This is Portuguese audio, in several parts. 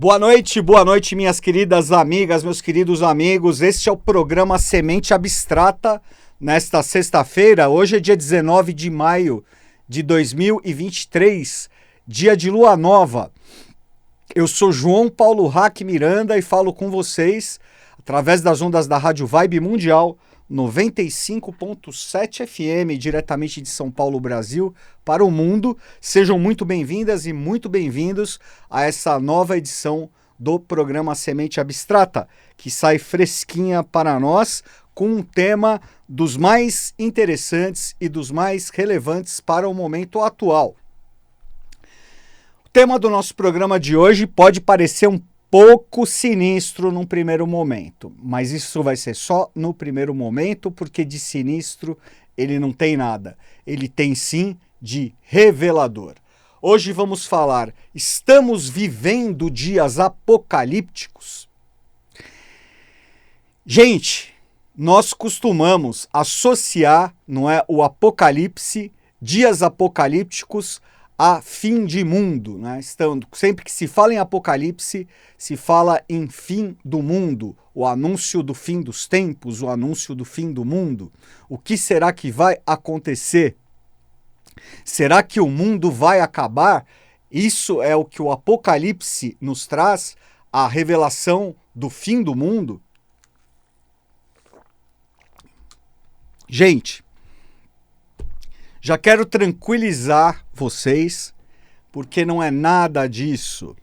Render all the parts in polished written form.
Boa noite, minhas queridas amigas, meus queridos amigos. Este é o programa Semente Abstrata, nesta sexta-feira. Hoje é dia 19 de maio de 2023, dia de lua nova. Eu sou João Paulo Hack Miranda e falo com vocês através das ondas da Rádio Vibe Mundial 95.7 FM, diretamente de São Paulo, Brasil, para o mundo. Sejam muito bem-vindas e muito bem-vindos a essa nova edição do programa Semente Abstrata, que sai fresquinha para nós com um tema dos mais interessantes e dos mais relevantes para o momento atual. O tema do nosso programa de hoje pode parecer um pouco sinistro num primeiro momento, mas isso vai ser só no primeiro momento, porque de sinistro ele não tem nada. Ele tem sim de revelador. Hoje vamos falar, estamos vivendo dias apocalípticos? Gente, nós costumamos associar, não é, o apocalipse, dias apocalípticos, a fim de mundo, né? Sempre que se fala em apocalipse, se fala em fim do mundo, o anúncio do fim dos tempos, o anúncio do fim do mundo. O que será que vai acontecer? Será que o mundo vai acabar? Isso é o que o apocalipse nos traz, a revelação do fim do mundo? Gente, já quero tranquilizar vocês, porque não é nada disso.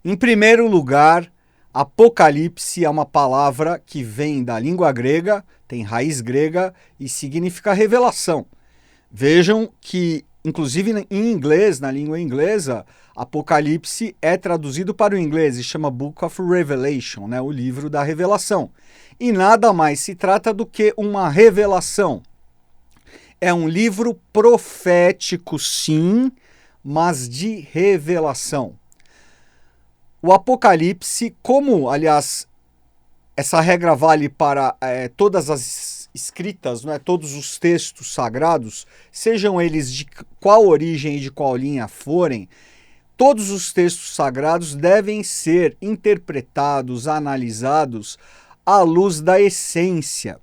Em primeiro lugar, apocalipse é uma palavra que vem da língua grega, tem raiz grega e significa revelação. Vejam que, inclusive em inglês, na língua inglesa, apocalipse é traduzido para o inglês e chama Book of Revelation, né, o livro da revelação. E nada mais se trata do que uma revelação. É um livro profético, sim, mas de revelação. O Apocalipse, como, aliás, essa regra vale para todas as escritas, não é? Todos os textos sagrados, sejam eles de qual origem e de qual linha forem, todos os textos sagrados devem ser interpretados, analisados à luz da essência,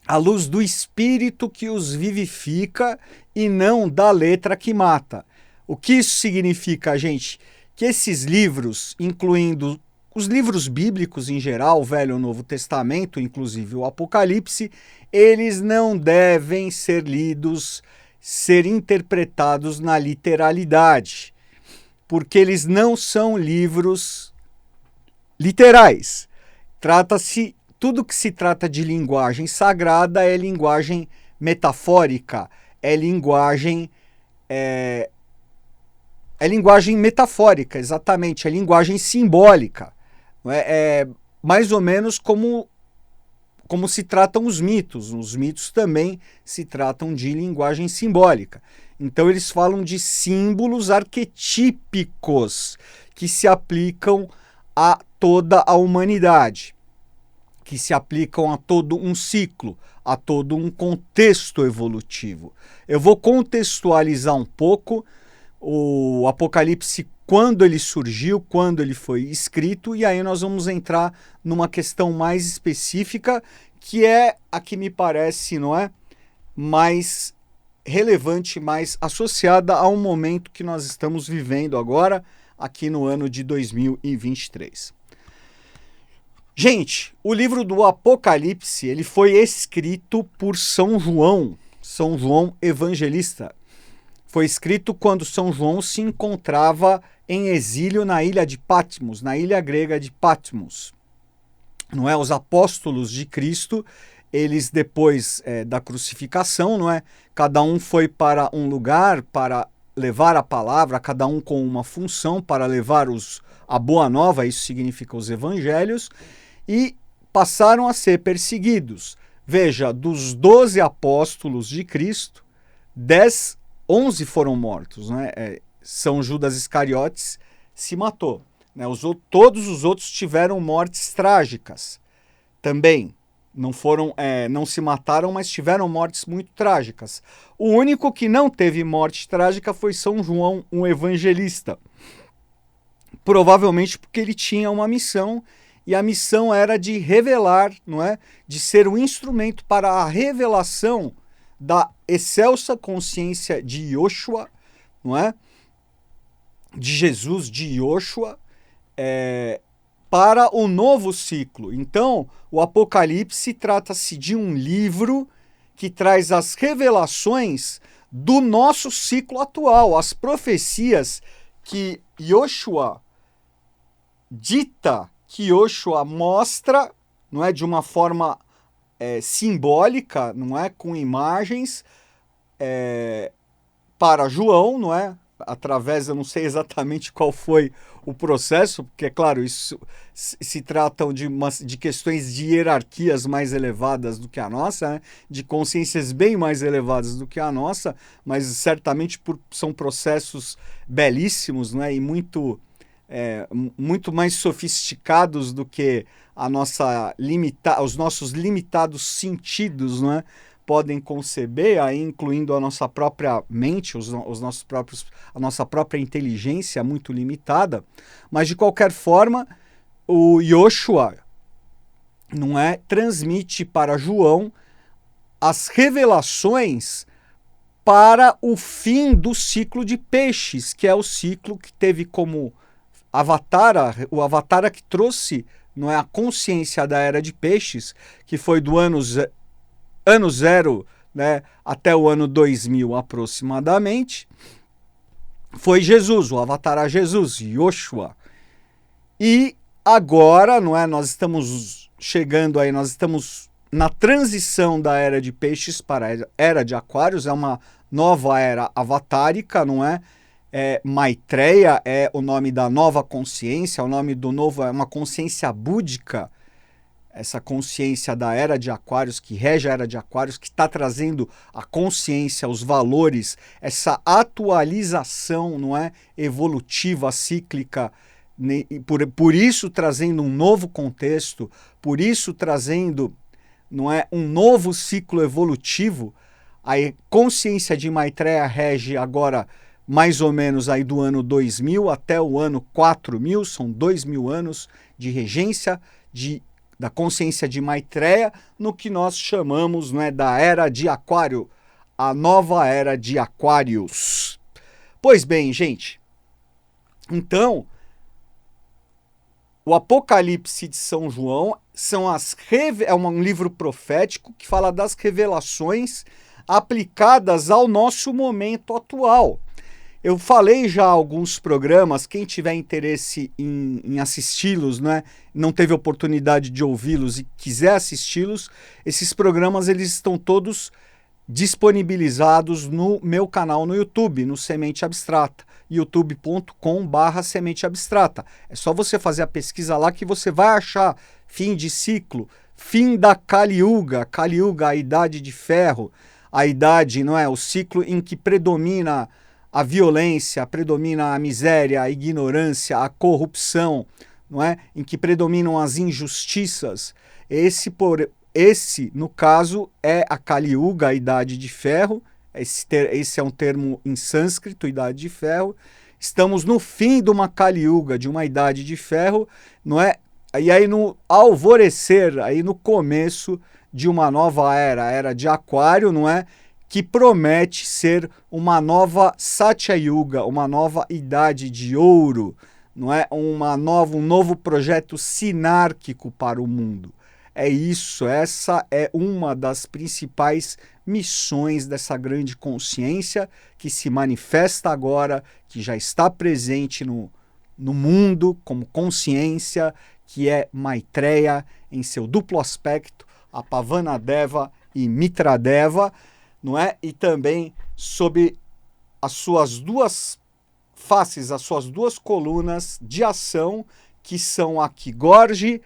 à luz do espírito que os vivifica e não da letra que mata. O que isso significa, gente? Que esses livros, incluindo os livros bíblicos em geral, o Velho e o Novo Testamento, inclusive o Apocalipse, eles não devem ser lidos, ser interpretados na literalidade, porque eles não são livros literais. Trata-se Tudo que se trata de linguagem sagrada é linguagem metafórica, é linguagem metafórica, exatamente, é linguagem simbólica. É mais ou menos como se tratam os mitos. Os mitos também se tratam de linguagem simbólica. Então eles falam de símbolos arquetípicos que se aplicam a toda a humanidade, que se aplicam a todo um ciclo, a todo um contexto evolutivo. Eu vou contextualizar um pouco o Apocalipse, quando ele surgiu, quando ele foi escrito, e aí nós vamos entrar numa questão mais específica, que é a que me parece, não é, mais relevante, mais associada ao momento que nós estamos vivendo agora, aqui no ano de 2023. Gente, o livro do Apocalipse, ele foi escrito por São João Evangelista. Foi escrito quando São João se encontrava em exílio na ilha de Patmos, na ilha grega de Patmos. Não é? Os apóstolos de Cristo, eles depois da crucificação, não é? Cada um foi para um lugar para levar a palavra, cada um com uma função para levar a boa nova, isso significa os evangelhos, e passaram a ser perseguidos. Veja, dos 12 apóstolos de Cristo, 11 foram mortos, né? São Judas Iscariotes se matou, né? Todos os outros tiveram mortes trágicas também. Não se mataram, mas tiveram mortes muito trágicas. O único que não teve morte trágica foi São João, um evangelista, provavelmente porque ele tinha uma missão, e a missão era de revelar, não é? De ser um instrumento para a revelação da excelsa consciência de Yoshua, não é? De Jesus, de Yoshua, para o novo ciclo. Então, o Apocalipse trata-se de um livro que traz as revelações do nosso ciclo atual, as profecias que Yoshua dita, que Yoshua mostra, não é, de uma forma simbólica, não é, com imagens, para João, não é, através, eu não sei exatamente qual foi o processo, porque, é claro, isso se tratam de questões de hierarquias mais elevadas do que a nossa, né? De consciências bem mais elevadas do que a nossa, mas certamente são processos belíssimos, né? E muito mais sofisticados do que os nossos limitados sentidos, não é? Podem conceber, aí incluindo a nossa própria mente, a nossa própria inteligência muito limitada, mas de qualquer forma, o Yoshua, não é, transmite para João as revelações para o fim do ciclo de peixes, que é o ciclo que teve como o Avatara que trouxe, não é, a consciência da era de peixes, que foi do ano zero, né, até o ano 2000 aproximadamente, foi Jesus, o Avatara Jesus, Yoshua. E agora, não é, nós estamos chegando aí, nós estamos na transição da era de peixes para a era de aquários, é uma nova era avatárica, não é? Maitreya é o nome da nova consciência, o nome do novo é uma consciência búdica, essa consciência da era de aquários, que rege a era de aquários, que está trazendo a consciência, os valores, essa atualização, não é, evolutiva, cíclica, por isso trazendo um novo contexto, por isso trazendo, não é, um novo ciclo evolutivo. A consciência de Maitreya rege agora mais ou menos aí do ano 2000 até o ano 4000, são 2000 anos de regência da consciência de Maitreya, no que nós chamamos, né, da era de Aquário, a nova era de Aquários. Pois bem, gente, então, o Apocalipse de São João é um livro profético que fala das revelações aplicadas ao nosso momento atual. Eu falei já alguns programas, quem tiver interesse em assisti-los, né, não teve oportunidade de ouvi-los e quiser assisti-los, esses programas eles estão todos disponibilizados no meu canal no YouTube, no Semente Abstrata, youtube.com/Semente Abstrata. É só você fazer a pesquisa lá que você vai achar fim de ciclo, fim da Kali Yuga, a idade de ferro, a idade, não é, o ciclo em que predomina a violência, predomina a miséria, a ignorância, a corrupção, não é? Em que predominam as injustiças. Esse, no caso, é a Kali Yuga, a Idade de Ferro. Esse é um termo em sânscrito, Idade de Ferro. Estamos no fim de uma Kali Yuga, de uma Idade de Ferro, não é? E aí no alvorecer, aí no começo de uma nova era, a Era de Aquário, não é? Que promete ser uma nova Satya Yuga, uma nova idade de ouro, não é? Um novo projeto sinárquico para o mundo. É isso, essa é uma das principais missões dessa grande consciência que se manifesta agora, que já está presente no mundo como consciência, que é Maitreya em seu duplo aspecto, Apavanadeva e Mitradeva, não é? E também sob as suas duas faces, as suas duas colunas de ação, que são a Kigorgi,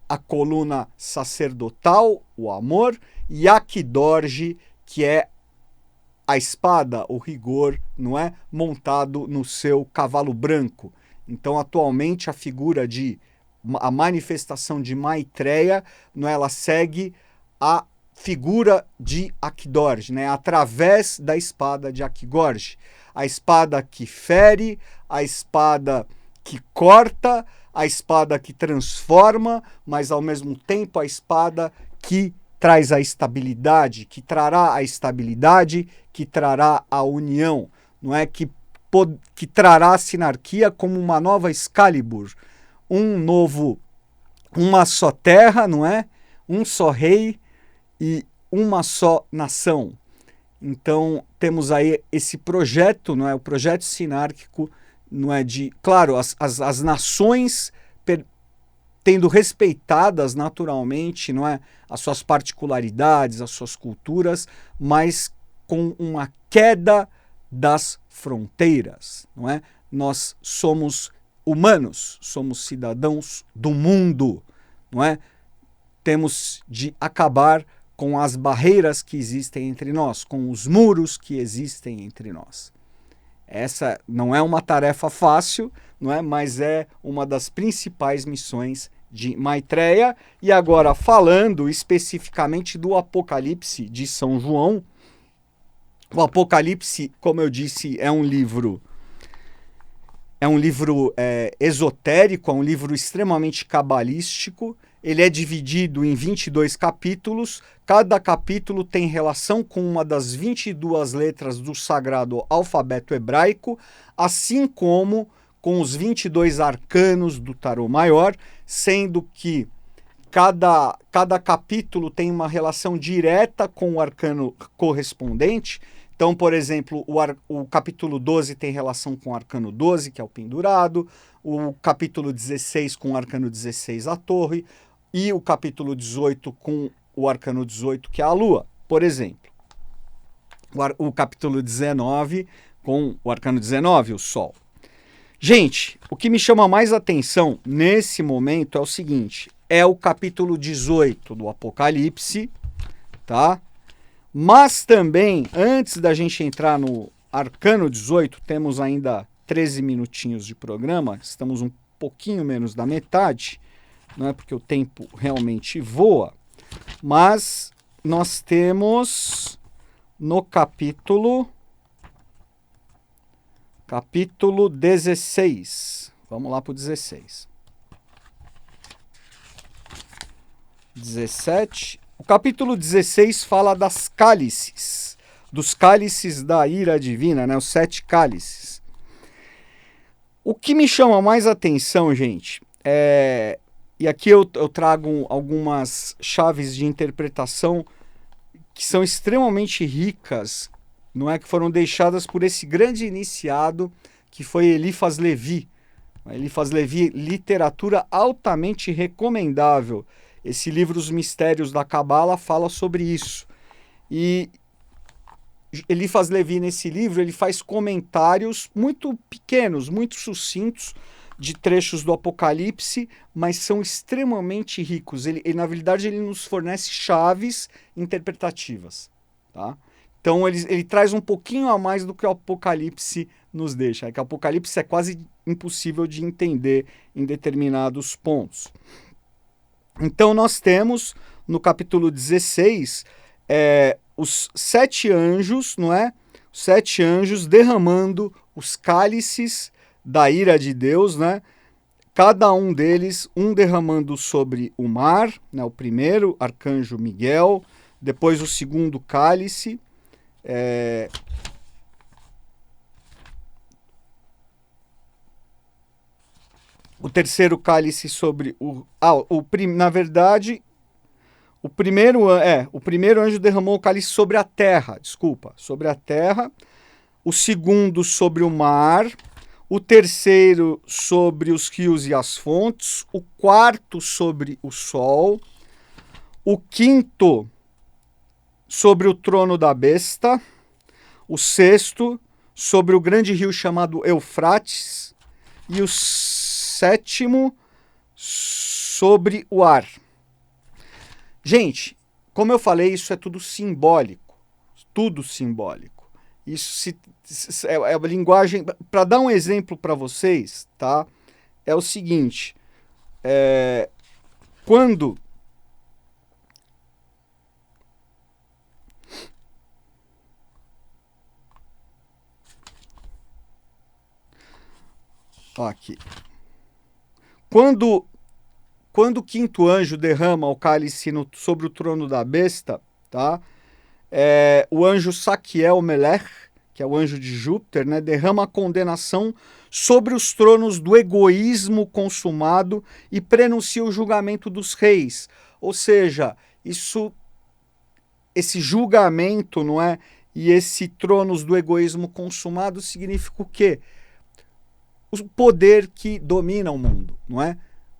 a coluna sacerdotal, o amor, e a Kidorgi, que é a espada, o rigor, não é? Montado no seu cavalo branco. Então, atualmente, a manifestação de Maitreya, não é? Ela segue a figura de Akidorji, né? Através da espada de Akigorji. A espada que fere, a espada que corta, a espada que transforma, mas ao mesmo tempo a espada que traz a estabilidade, que trará a estabilidade, que trará a união, não é? Que trará a sinarquia como uma nova Excalibur, uma só terra, não é? Um só rei e uma só nação. Então temos aí esse projeto, não é? O projeto sinárquico, não é, de, claro, as nações tendo respeitadas naturalmente, não é, as suas particularidades, as suas culturas, mas com uma queda das fronteiras, não é? Nós somos humanos, somos cidadãos do mundo, não é? Temos de acabar com as barreiras que existem entre nós, com os muros que existem entre nós. Essa não é uma tarefa fácil, não é? Mas é uma das principais missões de Maitreya. E agora, falando especificamente do Apocalipse de São João, o Apocalipse, como eu disse, é um livro esotérico, é um livro extremamente cabalístico. Ele é dividido em 22 capítulos. Cada capítulo tem relação com uma das 22 letras do sagrado alfabeto hebraico, assim como com os 22 arcanos do tarô maior, sendo que cada capítulo tem uma relação direta com o arcano correspondente. Então, por exemplo, o capítulo 12 tem relação com o arcano 12, que é o pendurado, o capítulo 16 com o arcano 16, a torre, e o capítulo 18 com o arcano 18, que é a lua, por exemplo. O capítulo 19 com o arcano 19, o sol. Gente, o que me chama mais atenção nesse momento é o seguinte, é o capítulo 18 do Apocalipse, tá? Mas também, antes da gente entrar no arcano 18, temos ainda 13 minutinhos de programa, estamos um pouquinho menos da metade, não é porque o tempo realmente voa, mas nós temos no capítulo 16. Vamos lá para o 16. 17. O capítulo 16 fala das cálices, dos cálices da ira divina, né? Os 7 cálices. O que me chama mais atenção, gente, e aqui eu trago algumas chaves de interpretação que são extremamente ricas, não é, que foram deixadas por esse grande iniciado que foi Eliphas Levi. Eliphas Levi, literatura altamente recomendável. Esse livro, Os Mistérios da Cabala, fala sobre isso. E Eliphas Levi, nesse livro, ele faz comentários muito pequenos, muito sucintos, de trechos do Apocalipse, mas são extremamente ricos. Ele, na verdade, ele nos fornece chaves interpretativas. Tá? Então, ele traz um pouquinho a mais do que o Apocalipse nos deixa. É que o Apocalipse é quase impossível de entender em determinados pontos. Então, nós temos, no capítulo 16, os 7 anjos, não é? Os 7 anjos derramando os cálices da ira de Deus, né? Cada um deles, um derramando sobre o mar, né? O primeiro, arcanjo Miguel, depois o segundo cálice, o terceiro cálice sobre na verdade, o primeiro anjo derramou o cálice sobre a terra, sobre a terra, o segundo sobre o mar, o terceiro sobre os rios e as fontes, o quarto sobre o sol, o quinto sobre o trono da besta, o sexto sobre o grande rio chamado Eufrates e o sétimo sobre o ar. Gente, como eu falei, isso é tudo simbólico, tudo simbólico. Isso é uma linguagem. Para dar um exemplo para vocês, tá? É o seguinte: quando aqui, quando o quinto anjo derrama o cálice sobre o trono da besta, tá? O anjo Saquiel Melech, que é o anjo de Júpiter, né, derrama a condenação sobre os tronos do egoísmo consumado e prenuncia o julgamento dos reis. Ou seja, esse julgamento, não é? E esse tronos do egoísmo consumado significa o quê? O poder que domina o mundo, não é?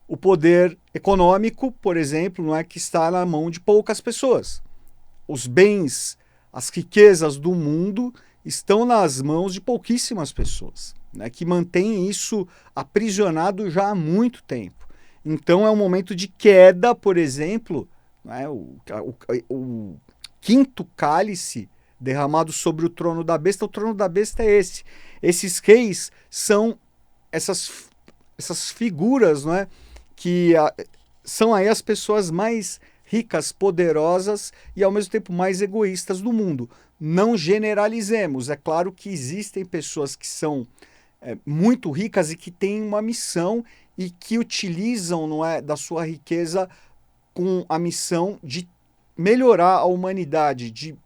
O poder econômico, por exemplo, não é, que está na mão de poucas pessoas. Os bens, as riquezas do mundo estão nas mãos de pouquíssimas pessoas, né, que mantêm isso aprisionado já há muito tempo. Então é um momento de queda, por exemplo, né, o quinto cálice derramado sobre o trono da besta. O trono da besta é esse. Esses reis são essas figuras, não é, que são aí as pessoas mais ricas, poderosas e ao mesmo tempo mais egoístas do mundo. Não generalizemos. É claro que existem pessoas que são muito ricas e que têm uma missão e que utilizam, não é, da sua riqueza com a missão de melhorar a humanidade,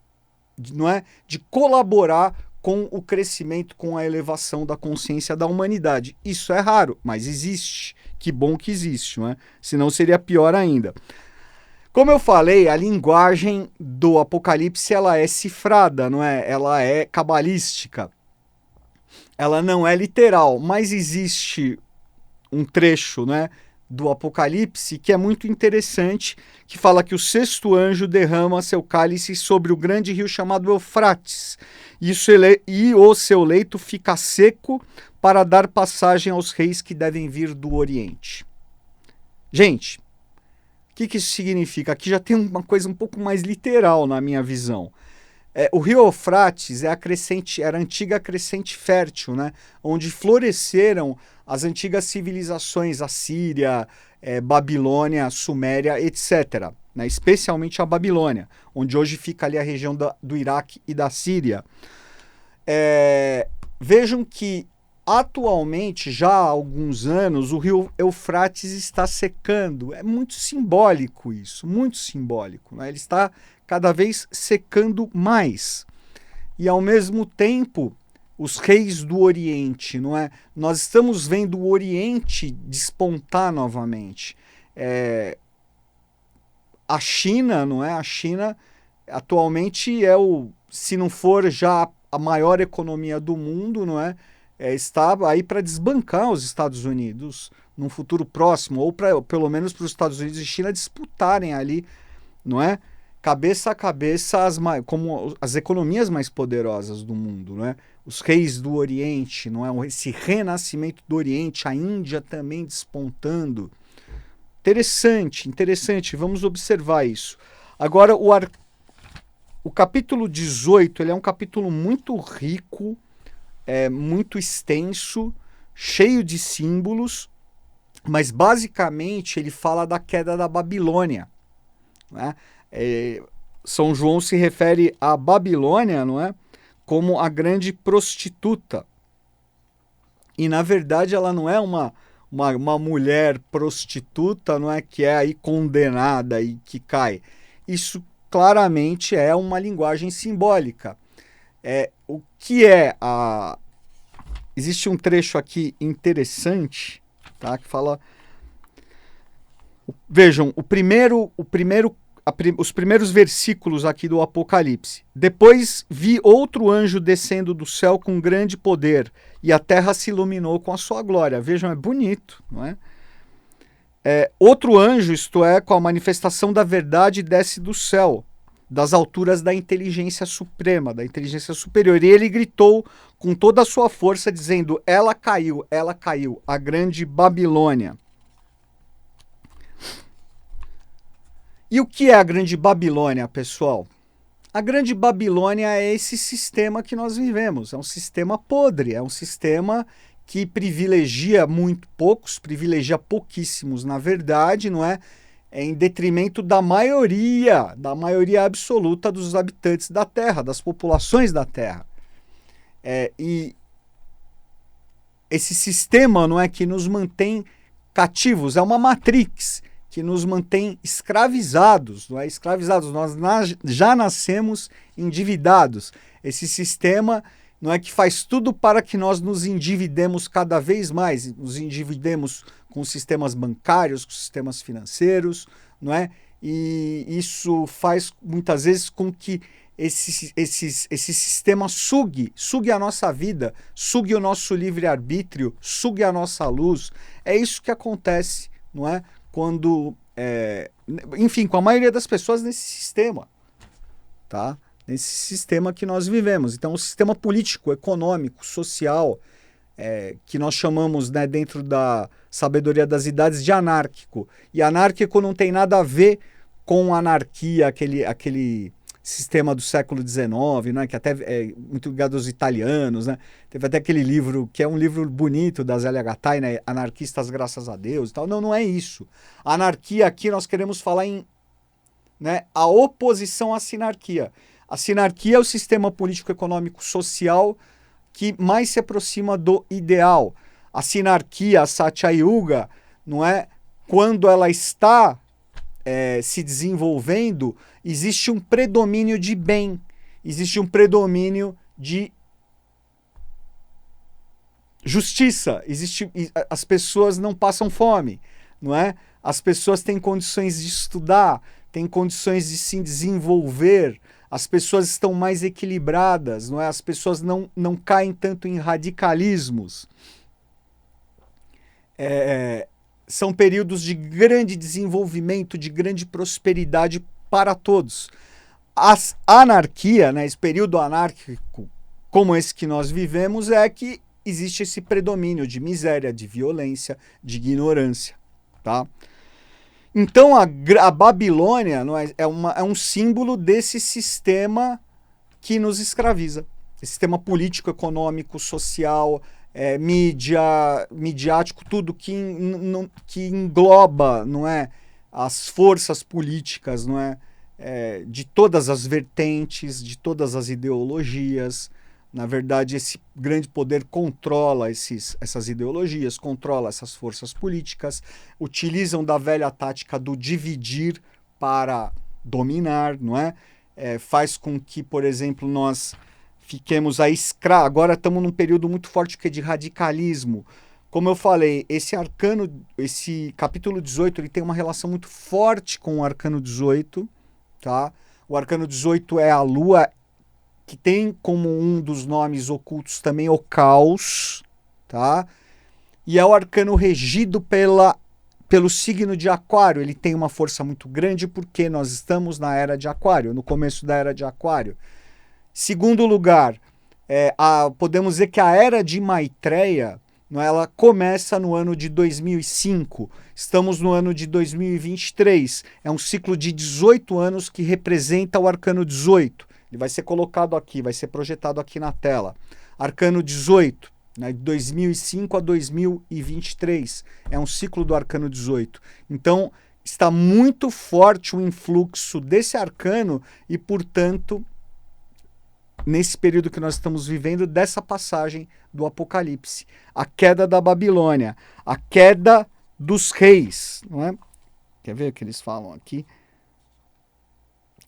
não é, de colaborar com o crescimento, com a elevação da consciência da humanidade. Isso é raro, mas existe. Que bom que existe, não é? Senão seria pior ainda. Como eu falei, a linguagem do Apocalipse ela é cifrada, não é? Ela é cabalística. Ela não é literal, mas existe um trecho, né, do Apocalipse que é muito interessante, que fala que o sexto anjo derrama seu cálice sobre o grande rio chamado Eufrates, e o seu leito fica seco para dar passagem aos reis que devem vir do Oriente. Gente, o que isso significa? Aqui já tem uma coisa um pouco mais literal na minha visão. O rio Eufrates era a antiga crescente fértil, né, onde floresceram as antigas civilizações, a Síria, Babilônia, Suméria, etc. Né, especialmente a Babilônia, onde hoje fica ali a região do Iraque e da Síria. Vejam que atualmente, já há alguns anos, o rio Eufrates está secando. É muito simbólico isso, muito simbólico. Né? Ele está cada vez secando mais. E ao mesmo tempo, os reis do Oriente, não é? Nós estamos vendo o Oriente despontar novamente. A China, não é? A China atualmente se não for já a maior economia do mundo, não é? Está aí para desbancar os Estados Unidos num futuro próximo, ou pelo menos para os Estados Unidos e China disputarem ali, não é? Cabeça a cabeça como as economias mais poderosas do mundo, não é? Os reis do Oriente, não é? Esse renascimento do Oriente, a Índia também despontando. Interessante, vamos observar isso. Agora, o capítulo 18, ele é um capítulo muito rico, muito extenso, cheio de símbolos, mas basicamente ele fala da queda da Babilônia, né? São João se refere à Babilônia, não é, como a grande prostituta. E na verdade ela não é uma mulher prostituta, não é, que é aí condenada e que cai. Isso claramente é uma linguagem simbólica. O que existe um trecho aqui interessante, tá, que fala. Vejam, os primeiros versículos aqui do Apocalipse. Depois vi outro anjo descendo do céu com grande poder, e a terra se iluminou com a sua glória. Vejam, é bonito, não é? Outro anjo, isto é, com a manifestação da verdade, desce do céu, das alturas da inteligência suprema, da inteligência superior. E ele gritou com toda a sua força, dizendo: ela caiu, a grande Babilônia. E o que é a grande Babilônia, pessoal? A grande Babilônia é esse sistema que nós vivemos. É um sistema podre, é um sistema que privilegia muito poucos, privilegia pouquíssimos, na verdade, não é? Em detrimento da maioria absoluta dos habitantes da Terra, das populações da Terra. E esse sistema, não é, que nos mantém cativos, é uma matrix que nos mantém escravizados, não é? Escravizados, nós já nascemos endividados. Esse sistema não é que faz tudo para que nós nos endividemos cada vez mais, nos endividemos com sistemas bancários, com sistemas financeiros, não é? E isso faz muitas vezes com que esse sistema sugue a nossa vida, sugue o nosso livre-arbítrio, sugue a nossa luz. É isso que acontece, não é? Quando, enfim, com a maioria das pessoas nesse sistema, tá? Nesse sistema que nós vivemos. Então, o sistema político, econômico, social, que nós chamamos, né, dentro da sabedoria das idades, de anárquico. E anárquico não tem nada a ver com anarquia, aquele sistema do século XIX, né, que até é muito ligado aos italianos, né? Teve até aquele livro, que é um livro bonito, da Zélia Gattai, né, Anarquistas Graças a Deus e tal. Não, não é isso. A anarquia aqui nós queremos falar em, né, a oposição à sinarquia. A sinarquia é o sistema político, econômico, social que mais se aproxima do ideal. A sinarquia, a Satya Yuga, não é? Quando ela está se desenvolvendo, existe um predomínio de bem, existe um predomínio de justiça, as pessoas não passam fome, não é? As pessoas têm condições de estudar, têm condições de se desenvolver, as pessoas estão mais equilibradas, não é? As pessoas não caem tanto em radicalismos. São períodos de grande desenvolvimento, de grande prosperidade para todos. A anarquia, né, esse período anárquico como esse que nós vivemos, é que existe esse predomínio de miséria, de violência, de ignorância. Tá? Então a Babilônia, não é um símbolo desse sistema que nos escraviza. Esse sistema político, econômico, social, midiático, tudo que engloba, não é, as forças políticas, não é, de todas as vertentes, de todas as ideologias. Na verdade, esse grande poder controla essas ideologias, controla essas forças políticas, utilizam da velha tática do dividir para dominar, não é? Faz com que, por exemplo, nós fiquemos a escravos. Agora estamos num período muito forte que é de radicalismo. Como eu falei, esse capítulo 18, ele tem uma relação muito forte com o arcano 18, tá? O arcano 18 é a lua, que tem como um dos nomes ocultos também o caos, tá? E é o arcano regido pelo signo de Aquário. Ele tem uma força muito grande porque nós estamos na era de Aquário, no começo da era de Aquário. Segundo lugar, podemos dizer que a era de Maitreya, ela começa no ano de 2005. Estamos no ano de 2023. É um ciclo de 18 anos que representa o arcano 18. Ele vai ser colocado aqui, vai ser projetado aqui na tela. Arcano 18, né, de 2005 a 2023. É um ciclo do arcano 18. Então, está muito forte o influxo desse arcano e, portanto, nesse período que nós estamos vivendo, dessa passagem do Apocalipse. A queda da Babilônia, a queda dos reis. Não é? Quer ver o que eles falam aqui?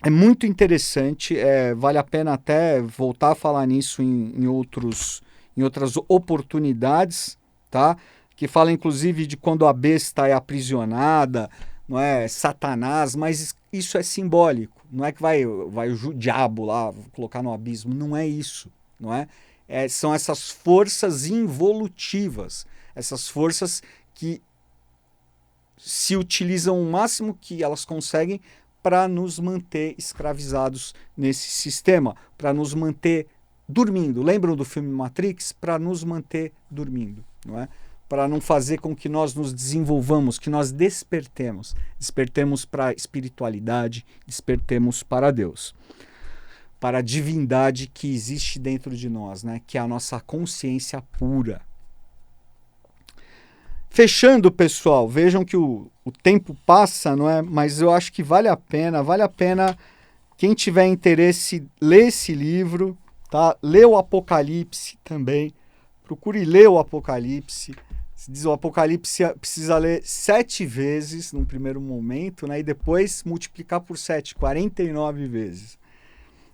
É muito interessante, vale a pena até voltar a falar nisso em outras oportunidades, tá? Que fala inclusive de quando a besta é aprisionada, não é? Satanás, mas isso é simbólico. Não é que vai o diabo lá colocar no abismo, não é isso, não é? São essas forças involutivas, essas forças que se utilizam o máximo que elas conseguem para nos manter escravizados nesse sistema, para nos manter dormindo. Lembram do filme Matrix? Para nos manter dormindo, não é? Para não fazer com que nós nos desenvolvamos, que nós despertemos para a espiritualidade, despertemos para Deus, para a divindade que existe dentro de nós, né? Que é a nossa consciência pura. Fechando, pessoal, vejam que o tempo passa, não é? Mas eu acho que vale a pena quem tiver interesse, ler esse livro, tá? Lê o Apocalipse também, procure ler o Apocalipse, Se diz o Apocalipse precisa ler 7 vezes num primeiro momento, né? E depois multiplicar por 7, 49 vezes.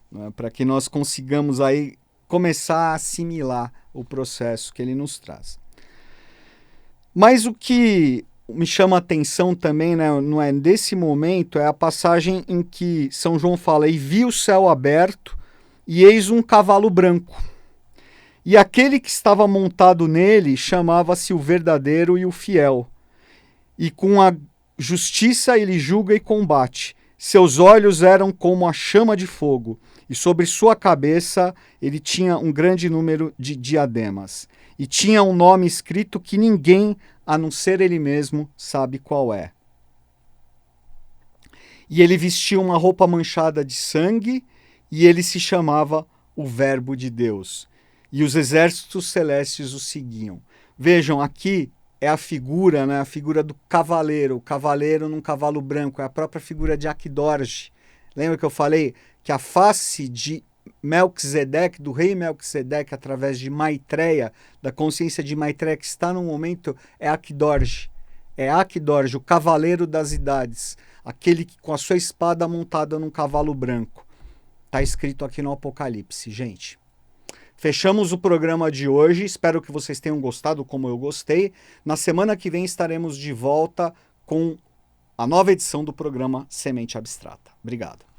Né? Para que nós consigamos aí começar a assimilar o processo que ele nos traz. Mas o que me chama a atenção também, né, não é desse momento, é a passagem em que São João fala: e vi o céu aberto, e eis um cavalo branco. E aquele que estava montado nele chamava-se o verdadeiro e o fiel. E com a justiça ele julga e combate. Seus olhos eram como a chama de fogo, e sobre sua cabeça ele tinha um grande número de diademas. E tinha um nome escrito que ninguém, a não ser ele mesmo, sabe qual é. E ele vestia uma roupa manchada de sangue, e ele se chamava o Verbo de Deus. E os exércitos celestes o seguiam. Vejam, aqui é a figura, né, a figura do cavaleiro, o cavaleiro num cavalo branco, é a própria figura de Aquidorge. Lembra que eu falei que a face de Melquisedeque, do rei Melquisedeque, através de Maitreya, da consciência de Maitreya que está no momento, é Aquidorge. É Aquidorge, o cavaleiro das idades, aquele que com a sua espada montada num cavalo branco. Está escrito aqui no Apocalipse, gente. Fechamos o programa de hoje, espero que vocês tenham gostado como eu gostei. Na semana que vem estaremos de volta com a nova edição do programa Semente Abstrata. Obrigado.